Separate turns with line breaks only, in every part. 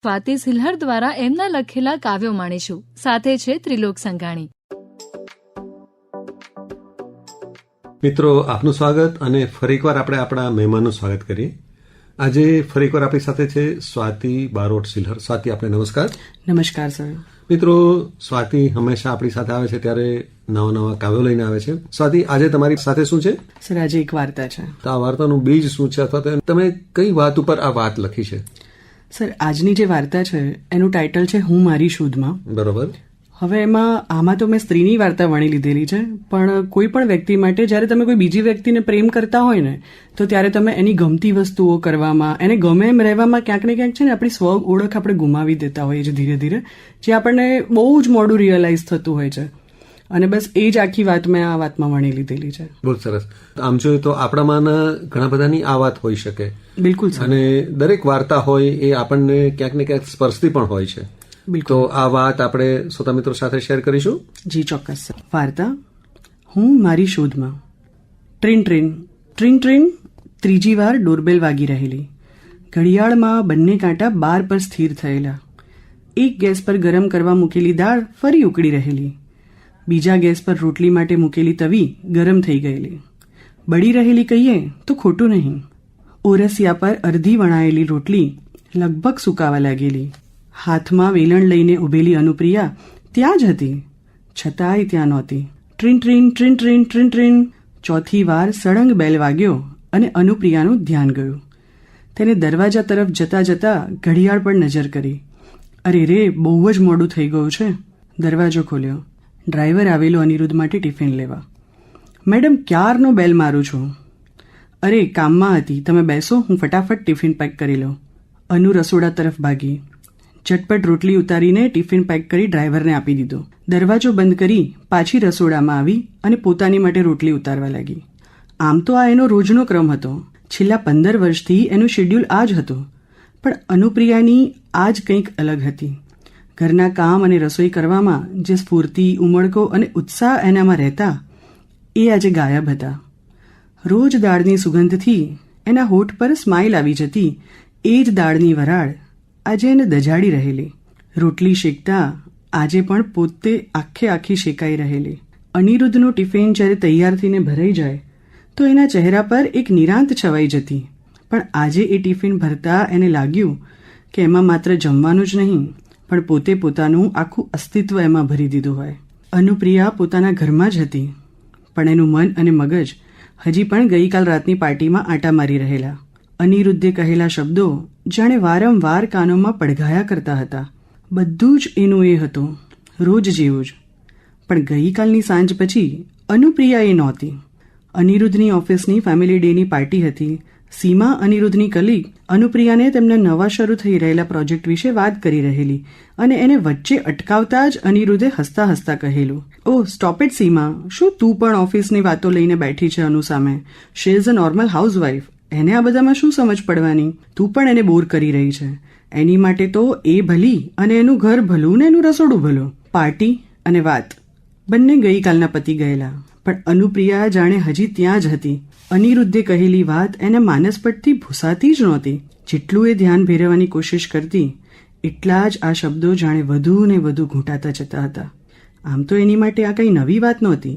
સ્વાતિ સિલ્હર દ્વારા એમના લખેલા કાવ્યો માણીશું. સાથે છે ત્રિલોક સંઘાણી.
મિત્રો, આપનું સ્વાગત અને ફરી એકવાર આપણે આપણા મહેમાનનું સ્વાગત કરીએ. આજે ફરી એકવાર આપણી સાથે છે સ્વાતિ બારોટ સિલ્હર. સ્વાતિ, આપણે નમસ્કાર.
નમસ્કાર સર.
મિત્રો, સ્વાતિ હંમેશા આપણી સાથે આવે છે ત્યારે નવા નવા કાવ્યો લઈને આવે છે. સ્વાતિ, આજે તમારી સાથે શું છે?
સર, આજે એક વાર્તા છે.
તો આ વાર્તાનું બીજ શું છે, અથવા તો તમે કઈ વાત ઉપર આ વાત લખી છે?
સર, આજની જે વાર્તા છે એનું ટાઇટલ છે હું મારી શોધમાં.
બરોબર.
હવે આમાં તો મેં સ્ત્રીની વાર્તા વણી લીધેલી છે, પણ કોઈ પણ વ્યક્તિ માટે જ્યારે તમે કોઈ બીજી વ્યક્તિને પ્રેમ કરતા હોય ને, તો ત્યારે તમે એની ગમતી વસ્તુઓ કરવામાં, એને ગમે એમ રહેવામાં ક્યાંક ને ક્યાંક છે ને આપણી સ્વ ઓળખ આપણે ગુમાવી દેતા હોઈએ છીએ ધીરે ધીરે, જે આપણને બહુ જ મોડું રિયલાઇઝ થતું હોય છે. અને બસ એ જ આખી વાત મેં આ વાતમાં વણી લીધેલી છે.
બહુ સરસ. આમ જોઈએ તો આપણામાંના ઘણા બધાની આ વાત હોઈ શકે.
બિલકુલ. અને
દરેક વાર્તા હોય એ આપણને ક્યાંક ને ક્યાંક સ્પર્શતી પણ હોય છે. તો આ વાત આપણે શ્રોતા મિત્રો સાથે શેર કરીશું.
જી ચોક્કસ. વાર્તા હું મારી શોધમાં. ટ્રીન ટ્રીન ટ્રીન ટ્રીન ત્રીજી વાર ડોરબેલ વાગી રહેલી. ઘડિયાળમાં બંને કાંટા બાર પર સ્થિર થયેલા. એક ગેસ પર ગરમ કરવા મૂકેલી દાળ ફરી ઉકળી રહેલી. બીજા ગેસ પર રોટલી માટે મૂકેલી તવી ગરમ થઈ ગયેલી. બળી રહેલી કહીએ તો ખોટું નહીં. ઓરસિયા પર અડધી વણાયેલી રોટલી લગભગ સુકાવા લાગેલી. હાથમાં વેલણ લઈને ઉભેલી અનુપ્રિયા ત્યાં જ હતી, છતાંય ત્યાં નહોતી. ટ્રીન ટ્રીન ટ્રીન ટ્રીન ટ્રીન ટ્રીન ચોથી વાર સળંગ બેલ વાગ્યો અને અનુપ્રિયાનું ધ્યાન ગયું. તેને દરવાજા તરફ જતા જતા ઘડિયાળ પર નજર કરી. અરે રે, બહુ જ મોડું થઈ ગયું છે. દરવાજો ખોલ્યો. ડ્રાઈવર આવેલો અનિરુદ્ધ માટે ટિફિન લેવા. મેડમ, ક્યારનો બેલ મારું છું. અરે, કામમાં હતી, તમે બેસો, હું ફટાફટ ટિફિન પેક કરી લઉં. અનુ રસોડા તરફ ભાગી. ઝટપટ રોટલી ઉતારીને ટિફિન પેક કરી ડ્રાઈવરને આપી દીધો. દરવાજો બંધ કરી પાછી રસોડામાં આવી અને પોતાની માટે રોટલી ઉતારવા લાગી. આમ તો આ એનો રોજનો ક્રમ હતો. છેલ્લા 15 વર્ષથી એનું શેડ્યુલ આ જ હતું. પણ અનુપ્રિયાની આ જ કંઈક અલગ હતી. ઘરના કામ અને રસોઈ કરવામાં જે સ્ફૂર્તિ, ઉમળકો અને ઉત્સાહ એનામાં રહેતા, એ આજે ગાયબ હતા. રોજ દાળની સુગંધથી એના હોઠ પર સ્માઇલ આવી જતી, એ જ દાળની વરાળ આજે એને દજાડી રહેલી. રોટલી શેકતા આજે પણ પોતે આખી શેકાઈ રહેલી. અનિરુદ્ધનું ટિફિન જ્યારે તૈયાર થઈને ભરાઈ જાય તો એના ચહેરા પર એક નિરાંત છવાઈ જતી. પણ આજે એ ટિફિન ભરતા એને લાગ્યું કે એમાં માત્ર જમવાનું જ નહીં, પણ પોતે પોતાનું આખું અસ્તિત્વ એમાં ભરી દીધું હોય. અનુપ્રિયા પોતાના ઘરમાં જ હતી, પણ એનું મન અને મગજ હજી પણ ગઈકાલ રાતની પાર્ટીમાં આંટા મારી રહેલા. અનિરુદ્ધે કહેલા શબ્દો જાણે વારંવાર કાનોમાં પડઘાયા કરતા હતા. બધું જ એનું એ હતું, રોજ જેવું જ. પણ ગઈકાલની સાંજ પછી અનુપ્રિયા એ નહોતી. અનિરુદ્ધની ઓફિસની ફેમિલી ડેની પાર્ટી હતી. સીમા, અનિરુદ્ધની કલીગ, અનુપ્રિયાને તેમના નવા શરૂ થઈ રહેલા પ્રોજેક્ટ વિશે વાત કરી રહેલી અને એને વચ્ચે અટકાવતા જ અનિરુદ્ધે હસતા હસતા કહેલું, ઓહ સ્ટોપ ઇટ સીમા, શું તું પણ ઓફિસની વાતો લઈને બેઠી છે અનુ સામે? She is a normal housewife. એને આ બધામાં શું સમજ પડવાની? તું પણ એને બોર કરી રહી છે. એની માટે તો એ ભલી અને એનું ઘર ભલું ને એનું રસોડું ભલું. પાર્ટી અને વાત બંને ગઈકાલના પતી ગયેલા, પણ અનુપ્રિયા જાણે હજી ત્યાં જ હતી. અનિરુદ્ધે કહેલી વાત એના માનસપટથી ભૂસાતી જ નહોતી. જેટલું એ ધ્યાન ભેરવવાની કોશિશ કરતી, એટલા જ આ શબ્દો જાણે વધુ ને વધુ ઘૂંટાતા જતા હતા. આમ તો એની માટે આ કંઈ નવી વાત નહોતી.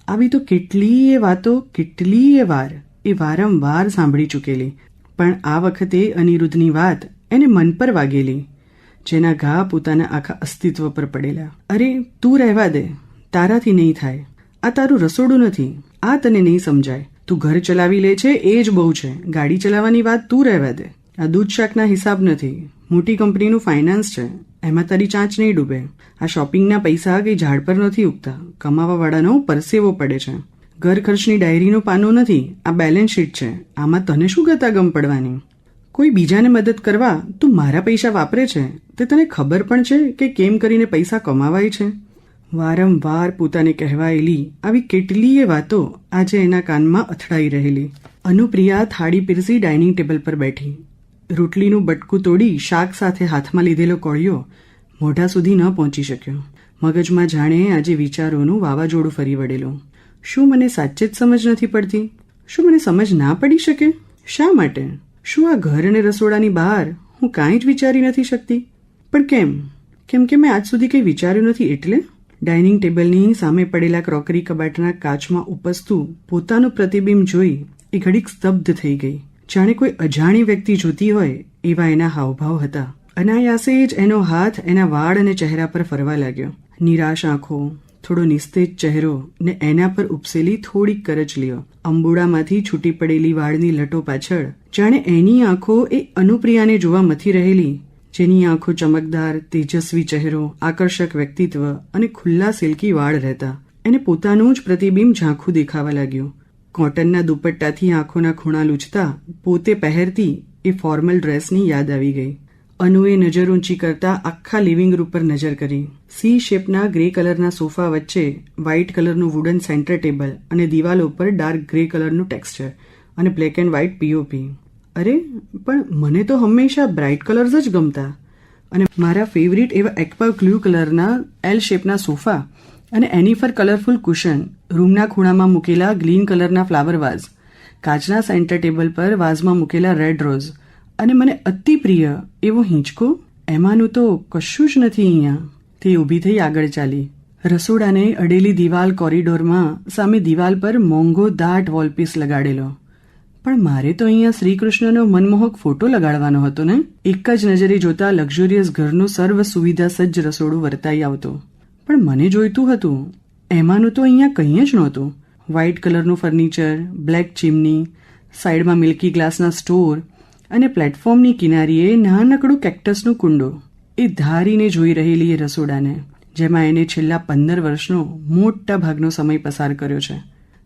આવી તો કેટલીય વાતો કેટલીય વાર એ વારંવાર સાંભળી ચૂકેલી. પણ આ વખતે અનિરુદ્ધની વાત એને મન પર વાગેલી, જેના ઘા પોતાના આખા અસ્તિત્વ પર પડેલા. અરે તું રહેવા દે, તારાથી નહીં થાય. આ તારું રસોડું નથી, આ તને નહીં સમજાય. તું ઘર ચલાવી લે છે એ જ બહુ છે. ગાડી ચલાવવાની વાત તું રહેવા દે. આ દૂધ શાકના હિસાબ નથી, મોટી કંપનીનું ફાઇનાન્સ છે, એમાં તારી ચાંચ નહીં ડૂબે. આ શોપિંગના પૈસા કંઈ ઝાડ પર નથી ઉગતા, કમાવાવાળાનો પરસેવો પડે છે. ઘર ખર્ચની ડાયરીનું પાનું નથી, આ બેલેન્સ શીટ છે. આમાં તને શું ગતાગમ પડવાની? કોઈ બીજાને મદદ કરવા તું મારા પૈસા વાપરે છે તે તને ખબર પણ છે કે કેમ કરીને પૈસા કમાવાય છે? વારંવાર પોતાને કહેવાયેલી આવી કેટલીય વાતો આજે એના કાનમાં અથડાઈ રહેલી. અનુપ્રિયા થાળી પીરસી ડાઇનિંગ ટેબલ પર બેઠી. રોટલીનું બટકું તોડી શાક સાથે હાથમાં લીધેલો કોળિયો મોઢા સુધી ન પહોંચી શક્યો. મગજમાં જાણે આજે વિચારોનું વાવાઝોડું ફરી વળેલું. શું મને સાચે જ સમજ નથી પડતી? શું મને સમજ ના પડી શકે? શા માટે? શું આ ઘર અને રસોડાની બહાર હું કાંઈ જ વિચારી નથી શકતી. પણ કેમ? કેમ કે મેં આજ સુધી કંઈ વિચાર્યું નથી એટલે? ડાઇનિંગ ટેબલની સામે પડેલા ક્રોકરી કબાટના કાચમાં ઉપસતું પોતાનું પ્રતિબિંબ જોઈ એ ઘડીક સ્તબ્ધ થઈ ગઈ. જાણે કોઈ અજાણી વ્યક્તિ જોતી હોય એવા એના હાવભાવ હતા. અનાયાસે જ એનો હાથ એના વાળ અને ચહેરા પર ફરવા લાગ્યો. નિરાશ આંખો, થોડો નિસ્તેજ ચહેરો ને એના પર ઉપસેલી થોડીક કરચલીઓ, અંબુડામાંથી છૂટી પડેલી વાળની લટો પાછળ જાણે એની આંખો એ અનુપ્રિયાને જોવા મથી રહેલી, જેની આંખો ચમકદાર, તેજસ્વી ચહેરો, આકર્ષક વ્યક્તિત્વ અને ખુલ્લા સિલ્કી વાળ રહેતા. એને પોતાનું જ પ્રતિબિંબ ઝાંખું દેખાવા લાગ્યું. કોટનના દુપટ્ટાથી આંખોના ખૂણા લૂછતા પોતે પહેરતી એ ફોર્મલ ડ્રેસની યાદ આવી ગઈ. અનુએ નજર ઊંચી કરતા આખા લિવિંગ રૂમ પર નજર કરી. સી શેપના ગ્રે કલરના સોફા વચ્ચે વ્હાઇટ કલરનું વુડન સેન્ટર ટેબલ અને દિવાલો પર ડાર્ક ગ્રે કલરનું ટેક્સચર અને બ્લેક એન્ડ વ્હાઇટ પીઓપી. અરે પણ મને તો હંમેશા બ્રાઇટ કલર્સ જ ગમતા. અને મારા ફેવરિટ એવા એક્વા ગ્લુ કલરના એલ શેપના સોફા અને એની પર કલરફુલ કુશન, રૂમના ખૂણામાં મૂકેલા ગ્રીન કલરના ફ્લાવર વાઝ, કાચના સેન્ટર ટેબલ પર વાઝમાં મૂકેલા રેડ રોઝ અને મને અતિ પ્રિય એવો હિંચકો. એમાંનું તો કશું જ નથી અહીંયા. તે ઊભી થઈ આગળ ચાલી. રસોડાને અડેલી દિવાલ કોરિડોરમાં સામે દિવાલ પર મોંઘો દાટ વોલપીસ લગાડેલો. પણ મારે તો અહીંયા શ્રીકૃષ્ણનો મનમોહક ફોટો લગાડવાનો હતો ને. એક જ નજરે જોતા લક્ઝુરિયસ ઘરનું સર્વ સુવિધા સજ્જ રસોડું વર્તાઈ આવતું. પણ મને જોઈતું હતું એમાંનું તો અહીંયા કંઈ જ નહોતું. વ્હાઇટ કલરનું ફર્નિચર, બ્લેક ચીમની, સાઈડમાં મિલ્કી ગ્લાસના સ્ટોર અને પ્લેટફોર્મની કિનારીએ નાનકડું કેક્ટસનું કુંડો. એ ધારીને જોઈ રહેલી એ રસોડાને, જેમાં એને છેલ્લા 15 વર્ષનો મોટા ભાગનો સમય પસાર કર્યો છે.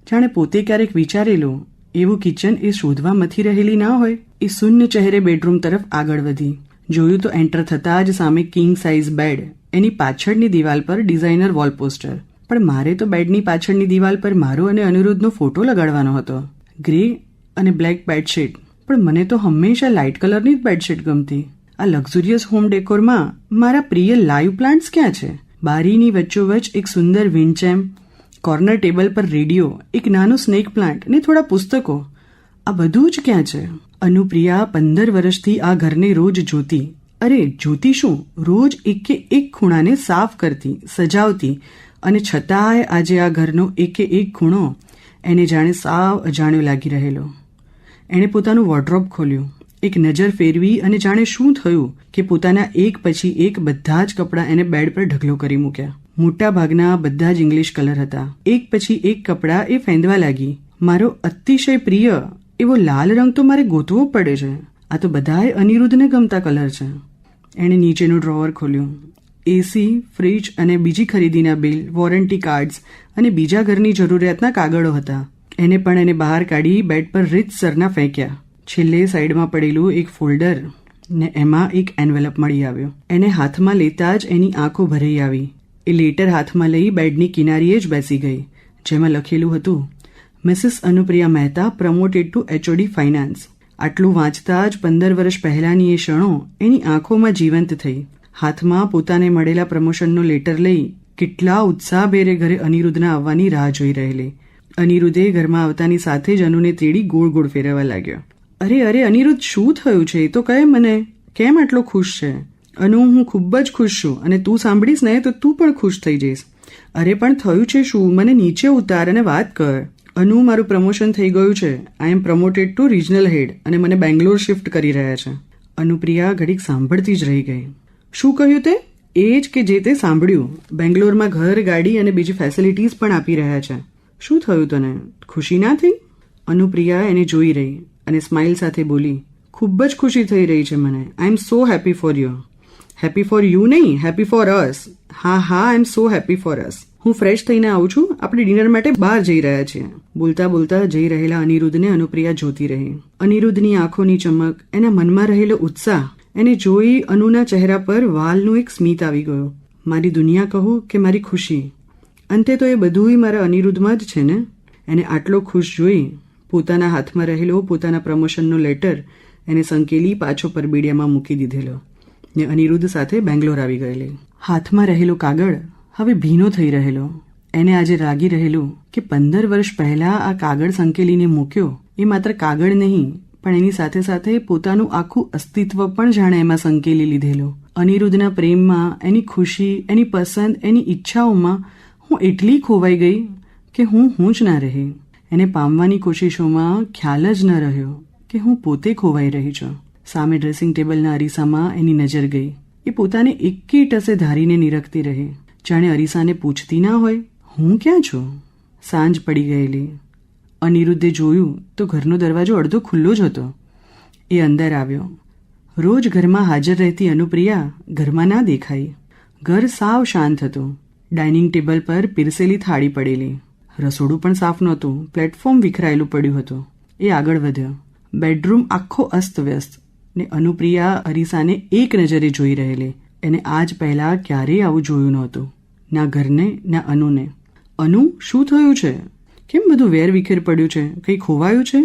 જાણે પોતે ક્યારેક વિચારેલું એવું કિચન એ શોધવા મથી રહેલી ના હોય. એ શૂન્ય ચહેરે બેડરૂમ તરફ આગળ વધી. જોયું તો એન્ટર થતાં જ સામે કિંગ સાઇઝ બેડ, એની પાછળની દિવાલ પર ડિઝાઇનર વોલ પોસ્ટર. પણ મારે તો બેડની પાછળની દિવાલ પર મારો અને અનિરુદ્ધનો ફોટો લગાડવાનો હતો. ગ્રે અને બ્લેક બેડશીટ. પણ મને તો હંમેશા લાઇટ કલરની જ બેડશીટ ગમતી. આ લક્ઝુરિયસ હોમ ડેકોરમાં મારા પ્રિય લાઈવ પ્લાન્ટ્સ ક્યાં છે? બારીની વચ્ચોવચ્ચ એક સુંદર વિન્ડચેમ્પ, કોર્નર ટેબલ પર રેડિયો, એક નાનું સ્નેક પ્લાન્ટ ને થોડા પુસ્તકો. આ બધું જ ક્યાં છે? અનુપ્રિયા 15 વર્ષથી આ ઘરને રોજ જોતી. અરે જોતી શું, રોજ એકે એક ખૂણાને સાફ કરતી, સજાવતી, અને છતાંય આજે આ ઘરનો એકે એક ખૂણો એને જાણે સાવ અજાણ્યો લાગી રહેલો. એણે પોતાનું વોર્ડરોબ ખોલ્યું, એક નજર ફેરવી અને જાણે શું થયું કે પોતાના એક પછી એક બધા જ કપડાં એને બેડ પર ઢગલો કરી મૂક્યા. મોટા ભાગના બધા જ ઇંગ્લિશ કલર હતા. એક પછી એક કપડાં એ ફેંદવા લાગી. મારો અતિશય પ્રિય એવો લાલ રંગ તો મારે ગોતવો પડે છે. આ તો બધાય અનિરુદ્ધને ગમતા કલર છે. એણે નીચેનું ડ્રોવર ખોલ્યું. એસી, ફ્રીજ અને બીજી ખરીદીના બિલ, વોરંટી કાર્ડ્સ અને બીજા ઘરની જરૂરિયાતના કાગળો હતા. એને પણ એને બહાર કાઢી બેડ પર રીતસરના ફેંક્યા. છેલ્લે સાઈડમાં પડેલું એક ફોલ્ડર ને એમાં એક એન્વેલપ મળી આવ્યો. એને હાથમાં લેતા જ એની આંખો ભરાઈ આવી. એ લેટર હાથમાં લઈ બેડની કિનારીએ જ બેસી ગઈ, જેમાં લખેલું હતું, Mrs Anupriya Mehta promoted to HOD finance. આટલું વાંચતા જ 15 વર્ષ પહેલાની એ ક્ષણો એની આંખોમાં જીવંત થઈ. હાથમાં પોતાને મળેલા પ્રમોશનનો લેટર લઈ કેટલા ઉત્સાહભેરે ઘરે અનિરુદ્ધના આવવાની રાહ જોઈ રહેલી. અનિરુદ્ધે ઘરમાં આવતાની સાથે જ અનુને તેડી ગોળ ગોળ ફેરવવા લાગ્યો. અરે અરે અનિરુદ્ધ, શું થયું છે એ તો કહે મને. કેમ આટલો ખુશ છે? અનુ, હું ખૂબ જ ખુશ છું અને તું સાંભળીશ ને તો તું પણ ખુશ થઈ જઈશ. અરે પણ થયું છે શું? મને નીચે ઉતાર અને વાત કર. અનુ, મારું પ્રમોશન થઈ ગયું છે. આઈ એમ પ્રમોટેડ ટુ રિજનલ હેડ અને મને બેંગ્લોર શિફ્ટ કરી રહ્યા છે. અનુપ્રિયા ઘડીક સાંભળતી જ રહી ગઈ. શું કહ્યું તે? એ જ કે જે તે સાંભળ્યું. બેંગ્લોરમાં ઘર, ગાડી અને બીજી ફેસિલિટીઝ પણ આપી રહ્યા છે. શું થયું તને? ખુશી ના થઈ? અનુપ્રિયા એને જોઈ રહી અને સ્માઇલ સાથે બોલી, ખૂબ જ ખુશી થઈ રહી છે મને. I am so happy for you. Happy for you નહીં, હેપી ફોર અસ. હા હા, આઈ એમ સો હેપી ફોર અસ. હું ફ્રેશ થઈને આવું છું. આપણે ડિનર માટે બહાર જઈ રહ્યા છીએ. બોલતા બોલતા જઈ રહેલા અનિરુદ્ધને અનુપ્રિયા જોતી રહી. અનિરુદ્ધની આંખોની ચમક, એના મનમાં રહેલો ઉત્સાહ એને જોઈ અનુના ચહેરા પર વાલનું એક સ્મિત આવી ગયું. મારી દુનિયા કહું કે મારી ખુશી, અંતે તો એ બધુંય મારા અનિરુદ્ધમાં જ છે ને. એને આટલો ખુશ જોઈ પોતાના હાથમાં રહેલો પોતાના પ્રમોશનનો લેટર એને સંકેલી પાછો પરબીડિયામાં મૂકી દીધેલો ને અનિરુદ્ધ સાથે બેંગ્લોર આવી ગયેલી. હાથમાં રહેલો કાગળ હવે ભીનો થઈ રહેલો. એને આજે લાગી રહેલું કે 15 વર્ષ પહેલા આ કાગળ સંકેલીને મૂક્યો એ માત્ર કાગળ નહીં પણ એની સાથે સાથે પોતાનું આખું અસ્તિત્વ પણ જાણે એમાં સંકેલી લીધેલું. અનિરુદ્ધના પ્રેમમાં, એની ખુશી, એની પસંદ, એની ઈચ્છાઓમાં હું એટલી ખોવાઈ ગઈ કે હું જ ના રહી. એને પામવાની કોશિશોમાં ખ્યાલ જ ન રહ્યો કે હું પોતે ખોવાઈ રહી છું. સામે ડ્રેસિંગ ટેબલના અરીસામાં એની નજર ગઈ. એ પોતાને એકે ટસે ધારીને નિરખતી રહી, જાણે અરીસાને પૂછતી ના હોય, હું ક્યાં છું? સાંજ પડી ગયેલી. અનિરુદ્ધે જોયું તો ઘરનો દરવાજો અડધો ખુલ્લો જ હતો. એ અંદર આવ્યો. રોજ ઘરમાં હાજર રહેતી અનુપ્રિયા ઘરમાં ના દેખાઈ. ઘર સાવ શાંત હતું. ડાઇનિંગ ટેબલ પર પીરસેલી થાળી પડેલી. રસોડું પણ સાફ નહોતું. પ્લેટફોર્મ વિખરાયેલું પડ્યું હતું. એ આગળ વધ્યો. બેડરૂમ આખો અસ્તવ્યસ્ત ને અનુપ્રિયા અરીસાને એક નજરે જોઈ રહેલી. એને આજ પહેલા ક્યારેય આવું જોયું નહોતું. ના ઘરને ના અનુને. અનુ, શું થયું છે? કેમ બધું વેર વિખેર પડ્યું છે? કંઈ ખોવાયું છે?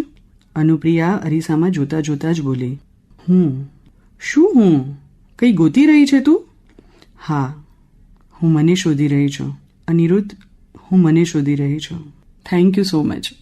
અનુપ્રિયા અરીસામાં જોતા જોતા જ બોલી, શું? કંઈ ગોતી રહી છે તું? હા, હું મને શોધી રહી છું. અનિરુદ્ધ, હું મને શોધી રહી છું. Thank you so much.